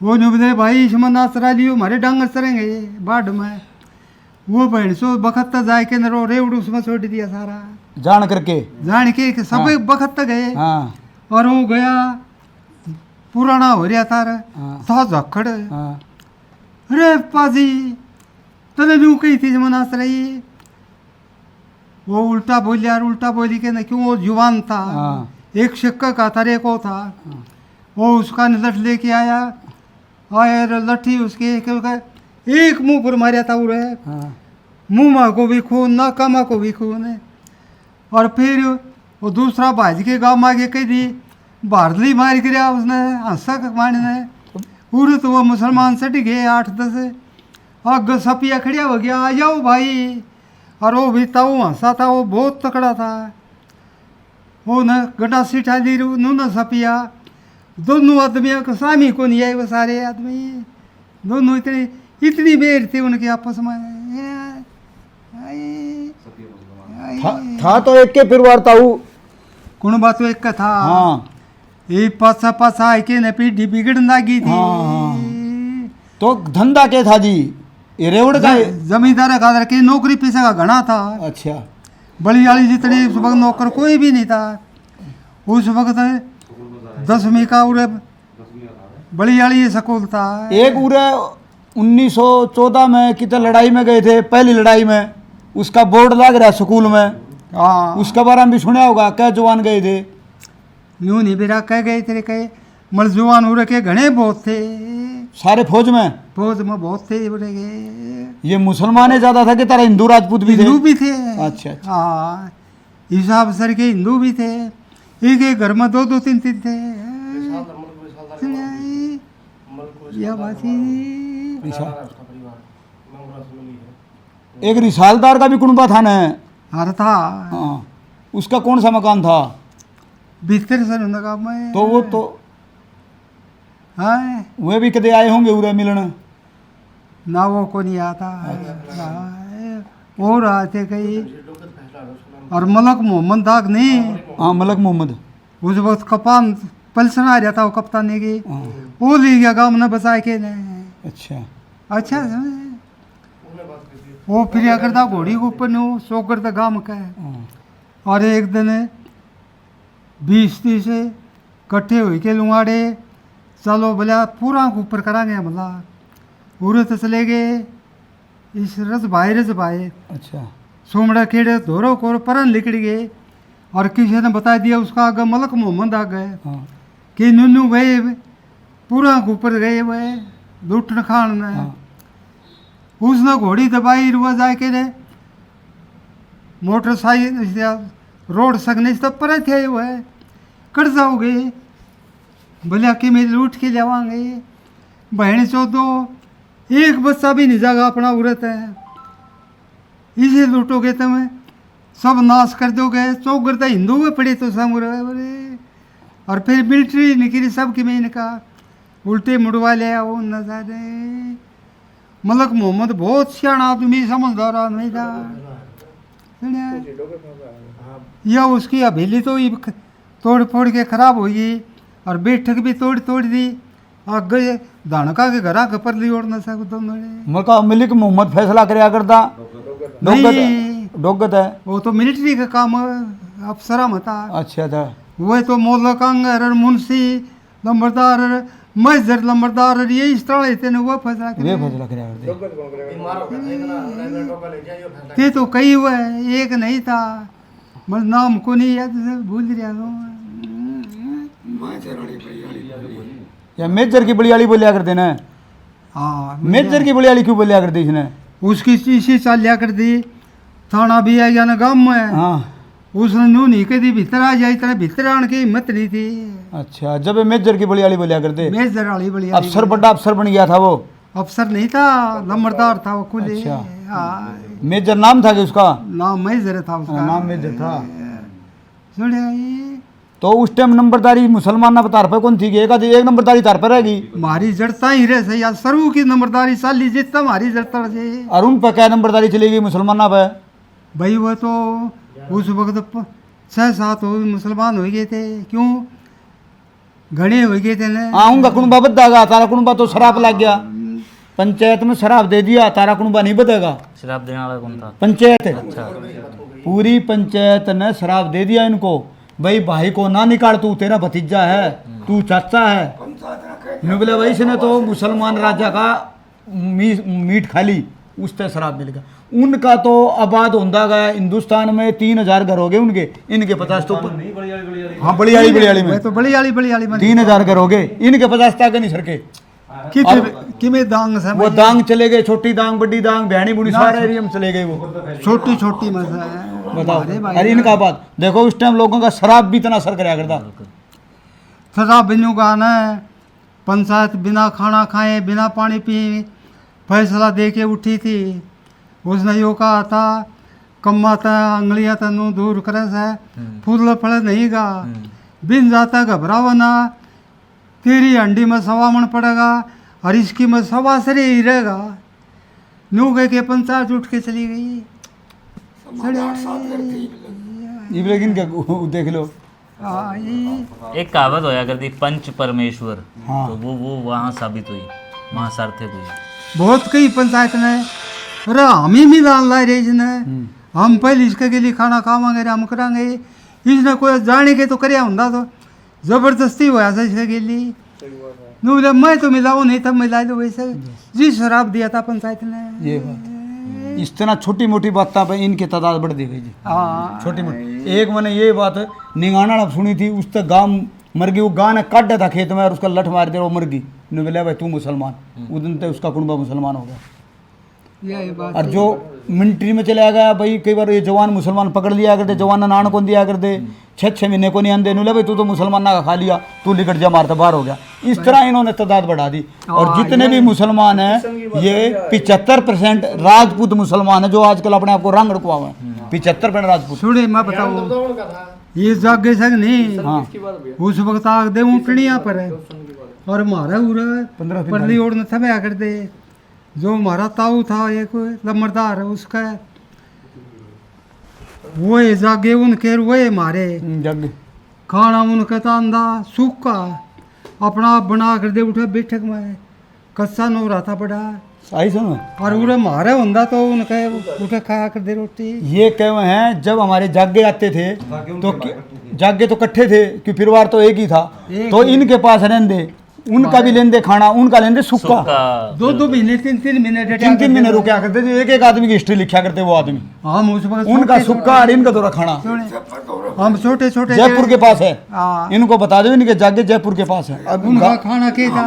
वो नुबदे भाई इसमना चरा लियो हमारे डांगर चरेंगे बाढ़ में। वो बहन सो बखत जाए के नरो रेवड़ उसमें छोड़ दिया सारा जान करके। जान के कि सब बखत गए। हाँ और वो गया पुराना हो रहा था हाँ। था झक्कड़। हाँ अरे पाजी तने यूं कही थी मनास रही। वो उल्टा बोली के न क्यों वो जुबान था। हाँ। एक शिक्का का था एक वो था। वो उसका लठ लेके आया और लठी उसके एक मुंह पर मारा था उरे। हाँ मुंह को भी खून नाकामा को भी खून। और फिर वो दूसरा भाज के गाँव में आगे कही दी भारली मार गिरा उसने हंसा मारने पूरे तो वो मुसलमान सट गए 8-10 आग सपिया खड़िया हो गया आ जाओ भाई। और वो भी था वो हंसा था वो बहुत तकड़ा था। वो न गड्ढा सीठा ली नू न सपिया दोनों आदमियों को सामी को नहीं आए वो सारे आदमी दोनों इतनी बेर थी उनके आपस में। था तो एक के परिवार था वो। कौन बात एक का था। हाँ ये पासा आके न पीढ़ी बिगड़ लागी थी। हाँ। तो धंधा क्या था जी ये रेवड़ का। जमींदार का के नौकरी पैसा का घना था। अच्छा बड़ी वाली जितनी उस वक्त नौकर कोई भी नहीं था उस वक्त 10वीं का उरे बड़ी वाली स्कूल था। एक उरे 1914 में कितने लड़ाई में गए थे पहली लड़ाई में उसका बोर्ड लग रहा है स्कूल में। हाँ उसका बारे में भी सुना होगा क्या जवान गए थे। यूं नहीं बेरा कह गए तेरे कहे मलजुआन उरे के घने बहुत थे सारे फौज में बहुत थे बोले गए। ये मुसलमान ज़्यादा था कि तारा हिंदू राजपूत भी थे। हिंदू भी थे। अच्छा, अच्छा। हाँ हिसाब सर के हिंदू भी थे। एक एक घर में 2-2 3-3 थे। यह बात ही एक रिसालदार का भी कुनबा था न। हर था। हाँ उसका कौन सा मकान था। भीतर सर उनका मैं तो वो तो हाँ वे भी कदे आए होंगे उरे मिलने। ना वो को नहीं आता। हाँ, और आते कहीं और मलक मोहम्मद दाग नहीं। हाँ मलक मोहम्मद उस वक्त कपान पलसन आ रहा था वो कप्तान की हाँ। वो ले गया गाँव ने बचा के ने। अच्छा अच्छा वो फिर करता घोड़ी के ऊपर नो सो करता गाँव का। हाँ। और एक दिन 20-30 इकट्ठे हो के लुआड़े चलो बोला पूरा के ऊपर करांगे भला पूरे तो चले गए इस रस भाई अच्छा सोमड़ा खेड़े धोरो को परन लिकड़ गए। और किसी ने बता दिया उसका आगे मलक मोहम्मद आ गए हाँ कि नुनू गए पूरा के ऊपर गए वह लूटन खान ने। हाँ। उसने घोड़ी दबाई रुआ जाके ने मोटरसाइकिल रोड सकने से पर थे वह कट जाओगे भले कि मैं लूट के जावांगे बहन चो दो एक बच्चा भी नहीं जागा अपना उरत है इसे लूटोगे तुम्हें सब नाश कर दोगे चौगर तो हिंदू में पड़े तो सब बोले। और फिर मिलिट्री निकली सब की में इनका उल्टे मुड़वा लिया वो नजारे। मलक मोहम्मद बहुत सियाना आदमी समझदार आदमी था। या उसकी हवेली तो तोड़ फोड़ के खराब हुई और बैठक भी तोड़ दी। आगे धानका के घरा के पर ली ओढ़ न सकते मका मलिक मोहम्मद फैसला करया करता। डोगत है वो तो मिलिट्री का काम अफसरा में था। अच्छा था वह तो मोलकांगर मुंशी लंबरदार मजर लंबरदार ये इस तरह लेते ने वो फैसला वे फैसला करया करते। ते तो कई हुआ एक नहीं था मगर नाम को नहीं याद भूल रहा या मेजर की बलियाली बोलिया करते ना। हाँ मेजर की बलियाली क्यों बोलिया करती इसने। उसकी इसी चाल लिया कर दी थाना भी आ जाना गाँव में। हाँ उसने नू नहीं कदी भीतर आ जाए इतना भीतर आने की हिम्मत नहीं थी। अच्छा जब ये मेजर की बलियाली बोलिया करते मेजर वाली बड़ी अफसर बड़ा अफसर बन गया था वो। अफसर नहीं था, नंबरदार था वो खुद ही। अच्छा। हाँ, मेजर नाम था कि उसका? नाम मेजर था उसका। नाम मेजर था। सुनिए ये तो उस टाइम नंबरदारी मुसलमान ना तार पर कौन थी कि एक नंबरदारी तार पर रहेगी? मारी जड़ता ही रहे सही, आज सरऊ की नंबरदारी चाली जितना मारी जड़ता से। और उन पर क्या नंबरदारी चलेगी मुसलमान ना पे? भाई वो तो उस वक्त 6-7 मुसलमान हो गए थे, क्यों घने हो गए थे ना। हाँ, उनका कुनबा बदेगा, तारा कुनबा तो शराब लग गया, पंचायत में शराब दे दिया, तारा कुनबा नहीं बदेगा। शराब देने वाला कौन था? पंचायत, अच्छा। पूरी पंचायत ने शराब दे दिया इनको, भाई को ना निकाल, तू तेरा भतीजा है, तू चाचा है। नुबले भाई से ने तो मुसलमान राजा का मीट खा ली, उससे शराब मिल गया। उनका तो आबाद होता गया, हिंदुस्तान में 3000 घर हो गए उनके, इनके 50 तो हाँ बड़ियाली में मैं तो बड़ियाली में 3000 घर हो गए, इनके 50 तक नहीं सरके। किमे दांग से वो दांग चले गए, छोटी दांग, बड़ी दांग, बहनी बुढ़ी सारे एरिया में चले गए वो। छोटी मसा बताओ, अरे इनका बात देखो, उस टाइम लोगों का शराब भी इतना असर कराया करता। शराब बिनु का ना, पंचायत बिना खाना खाए बिना पानी पिए फैसला दे के उठी थी। उसने यो कहा था, कम्मा था अंगलियां तनु दूर करे से फूल फल नहीं गा, बिन जाता घबरावा ना, तेरी हंडी में 1.25 मन पड़ेगा और इसकी में 1.25 सरे ही रहेगा। नू कह के पंचायत उठ के चली गई। ये लेकिन क्या देख लो, एक कहावत होया करती, पंच परमेश्वर। हाँ। तो वो वहाँ साबित हुई, वहाँ सार्थक हुई। बहुत कई पंचायत ने, अरे हम ही मिलान ला रहे इसने, हम पहले इसके के लिए खाना खावांगे, हम करांगे, इसने कोई जाने के तो करया होंदा तो जबरदस्ती होया था इसके के लिए। बोले मैं तो मिलाऊं नहीं, तब मिला दो वैसे जी शराब दिया था पंचायत ने। ये बात इस तरह छोटी मोटी बातों पे इनकी तादाद बढ़ दी गई जी। हाँ, छोटी मोटी, एक मैंने ये बात निगाना सुनी थी, उस तक गांव मर गई, वो गां ने काटा था खेत में और उसका लठ मार दिया, वो मर गई। ने बोला भाई तू मुसलमान, उस दिन तक उसका कुनबा मुसलमान हो गया। यही बात और जो मिलिट्री में चला गया भाई, कई बार ये जवान मुसलमान पकड़ लिया करते, जवान ने नान को दिया करते, 6-6 महीने को नहीं आंदे, नुला भाई तू तो मुसलमान ना खा लिया, तू लिकट जा मारता बाहर हो गया। इस तरह इन्होंने तादाद बढ़ा दी। और जितने भी मुसलमान हैं, ये 75% राजपूत मुसलमान है, जो आजकल अपने आप को रंग रखवा हुए हैं। 75% राजपूत। सुने मैं बताऊँ, ये जागे संग नहीं, हाँ, उस वक्त आग दे ऊँटनिया पर है और मारा उरा 15 परली ओढ़ न थमे आकर दे, जो हमारा ताऊ था एक लम्बरदार है उसका, वो जागे उनके वो मारे, जग खाना उनका तांदा सूखा अपना बना कर दे उठे बैठक में, कच्चा नो रहा था बड़ा, आई सुनो, और उरे मारे होंदा तो उनके उठे खाया कर दे रोटी। ये कहे हैं जब हमारे जागे आते थे तो जागे तो इकट्ठे थे कि परिवार तो एक ही था, तो इनके पास रहने उनका भी लेंदे खाना, उनका लेंदे सूखा, 2-2 महीने 3-3 महीने 3-3 महीने रुका करते थे, एक आदमी की हिस्ट्री लिखा करते वो आदमी, हम उस वक्त उनका सूखा और इनका थोड़ा खाना। हम छोटे छोटे जयपुर के पास है, हाँ। इनको बता दो, इनके जागे जयपुर के पास है। अब उनका खाना के था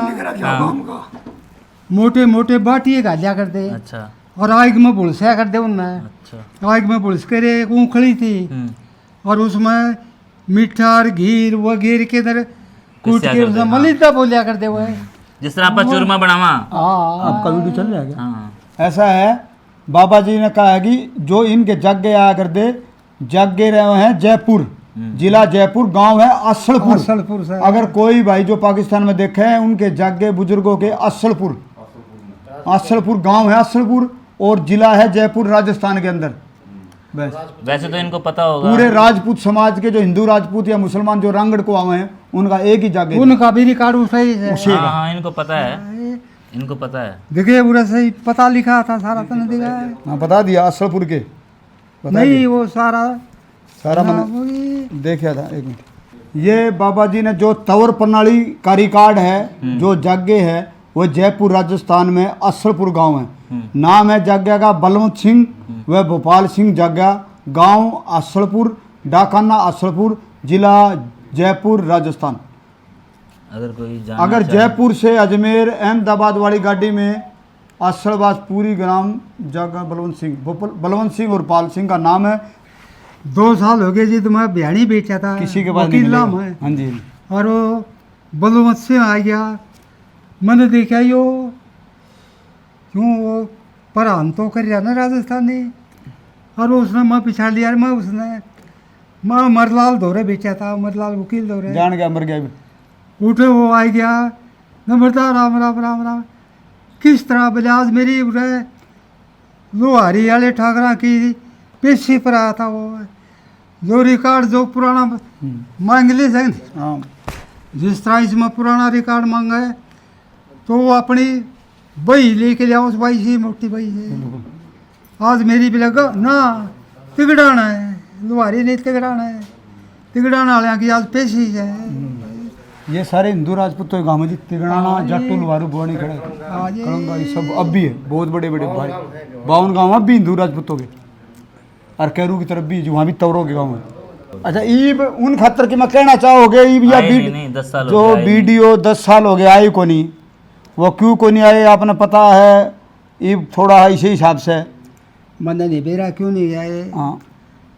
मोटे मोटे बाटिए गालिया करते, अच्छा। और आग में बुलसिया कर दे उनमें, अच्छा। आग में बुलस कर एक ऊखली थी और उसमें मीठा और घी वगैरह के इधर कूट के उसमें मलिदा बोलिया कर दे वो। जिस तरह आप चूरमा बनावा। हाँ, आपका वीडियो चल रहा है क्या? हाँ। ऐसा है, बाबा जी ने कहा है कि जो इनके जागे आया करते, जागे रहे हैं जयपुर, जिला जयपुर, गांव है असलपुर। असलपुर से अगर कोई भाई जो पाकिस्तान में देखे हैं, उनके जागे बुजुर्गों के असलपुर गांव है असलपुर, और जिला है जयपुर राजस्थान के अंदर। बस वैसे तो इनको पता होगा, पूरे राजपूत समाज के जो हिंदू राजपूत या मुसलमान जो रंगड़ को आए हैं, उनका एक ही जागे, उनका भी रिकॉर्ड सही है। हाँ, हाँ, इनको पता है, इनको पता है। देखिए पूरा सही पता लिखा था सारा, तो नहीं दिखा है? हाँ बता दिया असलपुर के, बता नहीं दिया। वो सारा मैंने देखा था। एक मिनट, ये बाबा जी ने जो तवर प्रणाली का रिकॉर्ड है, जो जागे है, वो जयपुर राजस्थान में असलपुर गांव है। नाम है जाग्या का बलवंत सिंह व भोपाल सिंह जाग्या, गांव असलपुर, डाकाना असलपुर, जिला जयपुर राजस्थान। अगर कोई अगर जयपुर से अजमेर अहमदाबाद वाली गाड़ी में असलबाज पूरी ग्राम जागा बलवंत सिंह और पाल सिंह का नाम है। 2 साल हो गए जी, तो मैं बिहारी बेचा था किसी के पास नहीं वकील नाम मिलेगा। है। हाँ जी, और वो बलवंत सिंह आ गया, मैंने देखा यो क्यों वो परान तो कर रहा ना राजस्थानी, और उसने मैं पिछाड़ लिया, मैं उसने मैं मरलाल धोरे बेचा था, मरलाल वकील धोरे जान गया मर गया भी। उठे वो आ गया नंबरदार राम राम राम राम, किस तरह बोले आज मेरी उरे लोहारी वाले ठाकरा की पेशी पर आया था वो, जो रिकॉर्ड जो पुराना मांग ले सकते, हाँ जिस तरह इसमें पुराना रिकॉर्ड मांगा है तो वो अपनी बही लेके ले आओ, उस बही से मोटी बही से आज मेरी भी लगा ना तिगड़ाना है, लोहारी नहीं तिगड़ाना है, तिगड़ाना वाले की आज पेशी है। ये सारे हिंदू राजपूतों के गाँव में तिगड़ाना जाटू लुहारू बोनी खड़े आज ये- कलंगा ये सब अब भी है, बहुत बड़े बड़े भाई 52 गाँव अब भी हिंदू राजपूतों के, और कैरू की तरफ भी जो वहाँ भी तवरों के गाँव में। अच्छा ईब उन खातर की मैं कहना चाहोगे ईब या आए वीड- नहीं, 10 साल हो जो गए, आए नहीं। वीडियो 10 साल हो गए आई को नहीं, वो क्यों को नहीं आए आपने पता है? ईब थोड़ा इसी हिसाब से मन नहीं बेरा क्यों नहीं आए, हाँ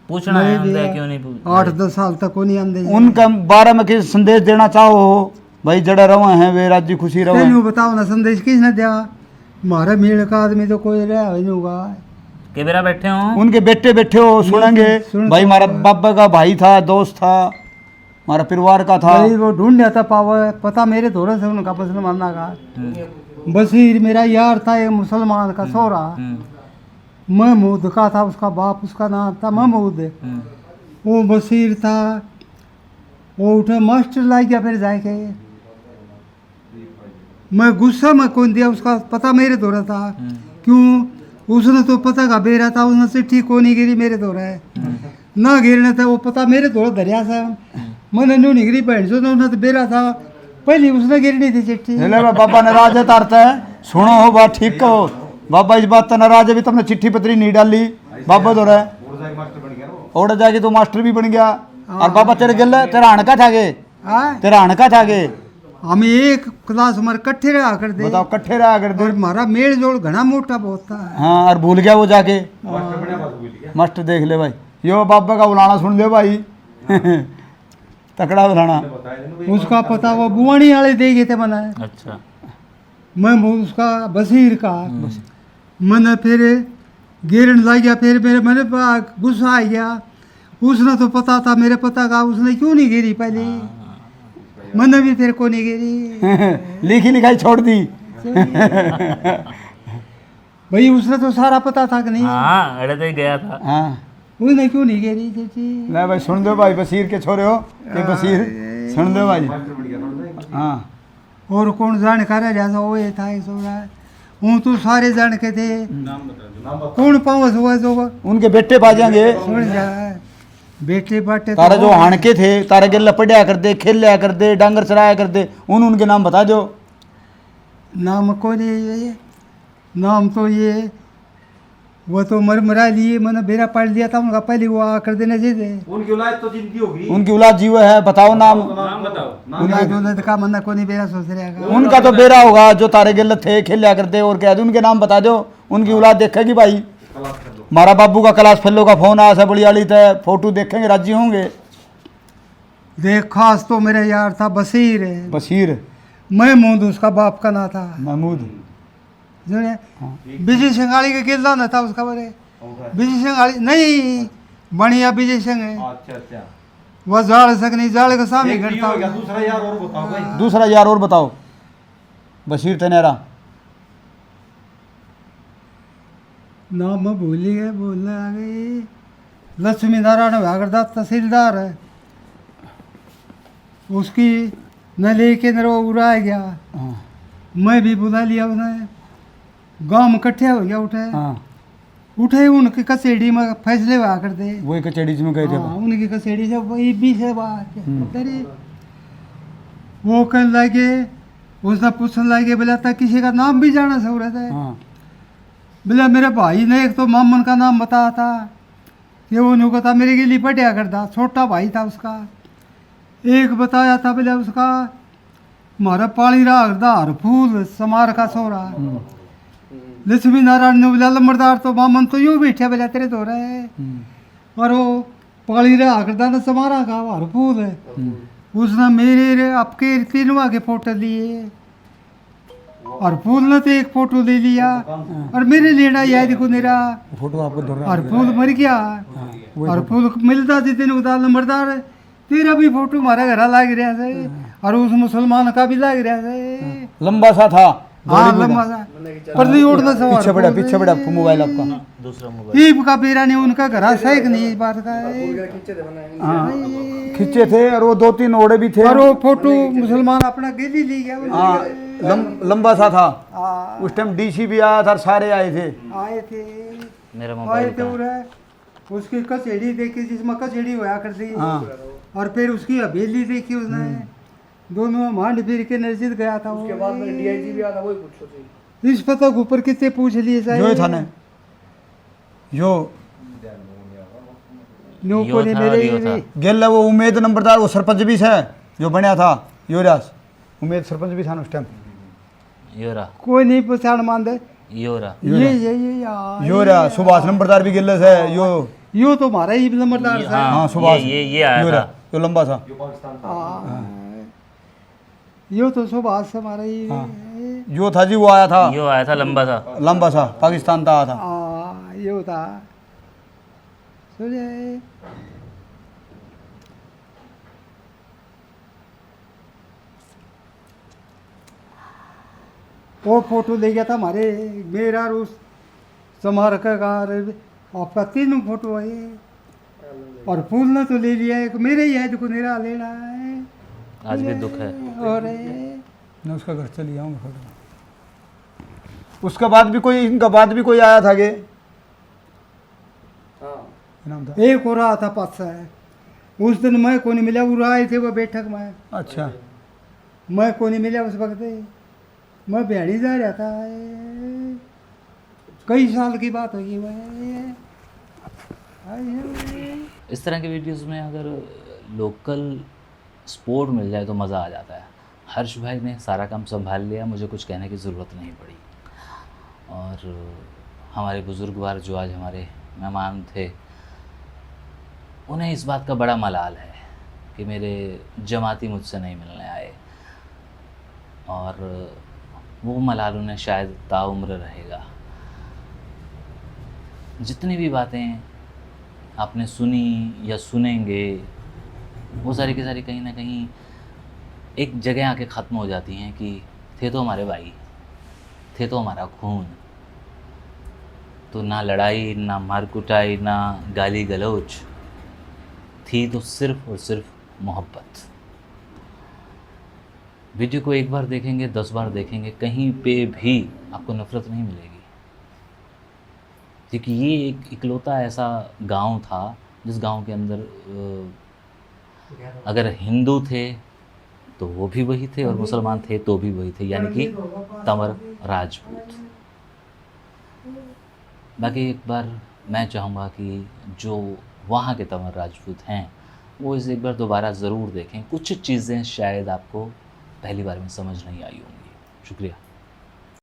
पूछना है हमसे, क्यों नहीं पूछ 8-10 साल तक को नहीं आंदे। उनका बारे में किस संदेश देना चाहो भाई? जड़े रवे हैं वे राज्य खुशी रवे तेनू बताओ ना संदेश किसने दिया, हमारे मेल का आदमी तो कोई रहा ही नहीं होगा। के बेरा बैठे हो उनके बेटे बैठे हो सुनेंगे भाई हमारा बाबा का भाई था, दोस्त था, हमारा परिवार का था। भाई वो ढूंढ था पावर पता मेरे थोड़े से उनका मुसलमाना का, बशीर मेरा यार था एक मुसलमान का सोरा, महमूद का था उसका बाप, उसका नाम था महमूद, वो बशीर था, वो उठे मास्टर ला गया फिर जाके, मैं गुस्सा में कौन दिया, उसका पता मेरे दौरा था, क्यों उसने तो पता का बेरा था, उसने चिट्ठी को नहीं गिरी मेरे दौरा है ना गिरने था, वो पता मेरे दौरा दरिया से मैंने न्यू नहीं गिरी बहन जो तो बेरा था पहले उसने गिरनी थी चिट्ठी। ले बाबा नाराज है तारता है, सुनो हो बात ठीक कहो बाबा, इस बात तो नाराज है भी तुमने चिट्ठी पत्री नहीं डाली बाबा दौरा और जाके तो मास्टर भी बन गया, और बाबा तेरे गिल तेरा अणका था गे, तेरा अणका था गे, हम एक क्लास हमारे कट्ठे रहा कर दे, बताओ कट्ठे रहा कर दे। और हमारा मेल जोड़ घना मोटा बहुत था। हाँ और भूल गया वो जाके मास्टर देख ले भाई, यो बाबा का बुलाना सुन ले भाई तकड़ा बुलाना। उसका पता वो बुआनी वाले दे गए थे मना, अच्छा मैं उसका बशीर का मैंने फिर गिरन ला गया, फिर मेरे मैंने गुस्सा आ गया, उसने तो पता था मेरे पता का, उसने क्यों नहीं गिरी पहले, मैंने भी फिर को नहीं गिरी लिखी लिखाई छोड़ दी भाई उसने तो सारा पता था कि नहीं, हाँ अड़े तो ही गया था। हाँ उसने क्यों नहीं गिरी चिट्ठी। ले भाई सुन दो भाई, बशीर के छोरे हो कि बशीर सुन दो भाई। हाँ और कौन जानकार है जैसा वो ये था ये सो रहा है, हूँ तो सारे जान के थे, कौन पावस हुआ जो उनके बेटे बाजेंगे सुन जा बेटे बाटे तारे जो हाणके थे तारे के लपड़िया कर दे, खेल लिया कर दे, डांगर चराया कर दे, उनके नाम बता दो। नाम को नहीं ये नाम तो ये वो तो मरा लिए मैंने बेरा पाल दिया था उनका, पहले वो आकर देने चाहिए उनकी औलाद तो जिंदगी होगी। उनकी औलाद जीव है, बताओ नाम। उनका जो ने का मन्ना को नहीं बेरा सोच रहा उनका तो बेरा होगा जो तारे गिल थे खेल लिया करते, और क्या उनके नाम बता दो, उनकी औलाद देखेगी भाई। हमारा बाबू का क्लास फेलो का फोन आया था बड़ी वाली तय, फोटो देखेंगे राजी होंगे। देख खास तो मेरा यार था बशीर, बशीर महमूद उसका बाप का ना था, महमूद जो ने विजय सिंघाड़ी का किला ना था उसका बड़े, विजय सिंघाड़ी नहीं बढ़िया विजय सिंह है, अच्छा अच्छा वह जाड़ सकनी जाड़ के सामने एक घटता हो गया, दूसरा यार और बताओ भाई। दूसरा यार और बताओ। बशीर तनेरा नाम मैं भूल ही गए, बोलने आ गई। लक्ष्मी नारायण व्यागरदास तहसीलदार है, उसकी न लेके न उड़ा गया, हाँ मैं भी बुला लिया उन्हें, गांव में इकट्ठे हो गया, उठे हाँ उठे उनकी कचेड़ी में फैसले हुआ कर दे, वही कचेड़ी में गए थे। हाँ, उनकी कचेड़ी से वही भी से बात तेरी वो कहने लगे, उसने पूछने लगे बोला था किसी का नाम भी जाना जरूरत है, हाँ बोला मेरे भाई ने एक तो मामन का नाम बताया था, कि वो नुको था मेरे के लिए पटिया करता, छोटा भाई था उसका, एक बताया था बोला उसका हमारा पानी रागदार फूल समार का सोरा, लक्ष्मी नारायण ने बोला लंबरदार तो मामन तो यूँ बैठे बोला तेरे तो रहे, और वो पाली रागदार ने समारा का हर फूल है, उसने मेरे आपके तीनवा के फोटो लिए, और फूल ने तो एक फोटो ले लिया और मेरे लेना याद देखो मेरा फोटो आपको धर और फूल मर गया और फूल मिलता जितने उदार नंबरदार तेरा भी फोटो हमारा घर लाग रहा है और उस मुसलमान का भी लाग रहा है। लंबा सा था हाँ लंबा सा पर नहीं उड़ना पीछे बड़ा मोबाइल आपका दूसरा मोबाइल ईब का बेरा ने उनका घर सही नहीं इस बात का है। हाँ खींचे थे और वो 2-3 ओड़े भी थे और वो फोटो मुसलमान अपना गेली ले गया हाँ लंबा सा था हाँ, उस टाइम डीसी भी आया था सारे आए थे आए थे मेरा आए मोबाइल थे और उसकी कचेड़ी देखी जिसमें कचेड़ी होया करती हाँ और फिर उसकी हवेली देखी उसने दोनों मांड फिर के नजदीक गया था उसके बाद में डीआईजी भी आता वही पूछो इस पता ऊपर कितने पूछ लिए जो ही था ने यो नो यो को ने था और यो था। मेरे गेल वो उमेद नंबरदार वो सरपंच भी है जो बनया था योरास उमेद सरपंच भी था ना उस टाइम योरा कोई नहीं पहचान मान दे योरा ये यार योरा सुभाष नंबरदार भी गिल्लस है यो तो हमारा ही नंबरदार था हाँ सुभाष ये आया योरा था। जो लंबा सा यो तो सुभाष हमारा ही जो था जी वो आया था यो आया था लंबा सा पाकिस्तान था आया था यो था सुने वो फोटो ले गया था हमारे मेरा और उस स्मारक का आपका 3 फोटो है और फूल ने तो ले लिया एक मेरे ही है जो मेरा लेना है आज भी दुख है। और मैं उसका घर चली आऊँगा फोटो उसके बाद भी कोई इनका बाद भी कोई आया था गे नाम था एक हो रहा था पास है उस दिन मैं को नहीं मिला वो आए थे वो बैठक में अच्छा मैं को नहीं मिला उस वक्त मैं बिहाड़ी जा रहा था कई साल की बात होगी वह इस तरह के वीडियोस में अगर लोकल स्पोर्ट मिल जाए तो मज़ा आ जाता है। हर्ष भाई ने सारा काम संभाल लिया, मुझे कुछ कहने की ज़रूरत नहीं पड़ी। और हमारे बुज़ुर्गवार जो आज हमारे मेहमान थे उन्हें इस बात का बड़ा मलाल है कि मेरे जमाती मुझसे नहीं मिलने आए, और वो मलाल उन्हें शायद ताउम्र रहेगा। जितनी भी बातें आपने सुनी या सुनेंगे वो सारी की सारी कहीं ना कहीं एक जगह आके ख़त्म हो जाती हैं कि थे तो हमारे भाई, थे तो हमारा खून, तो ना लड़ाई ना मार कुटाई ना गाली गलौज, थी तो सिर्फ़ और सिर्फ मोहब्बत। वीडियो को एक बार देखेंगे 10 बार देखेंगे कहीं पे भी आपको नफ़रत नहीं मिलेगी, क्योंकि ये एक इकलौता ऐसा गांव था जिस गांव के अंदर अगर हिंदू थे तो वो भी वही थे और मुसलमान थे तो भी वही थे, यानी कि तंवर राजपूत। बाकी एक बार मैं चाहूँगा कि जो वहाँ के तंवर राजपूत हैं वो इसे एक बार दोबारा ज़रूर देखें। कुछ चीज़ें शायद आपको पहली बार में समझ नहीं आई होंगी। शुक्रिया।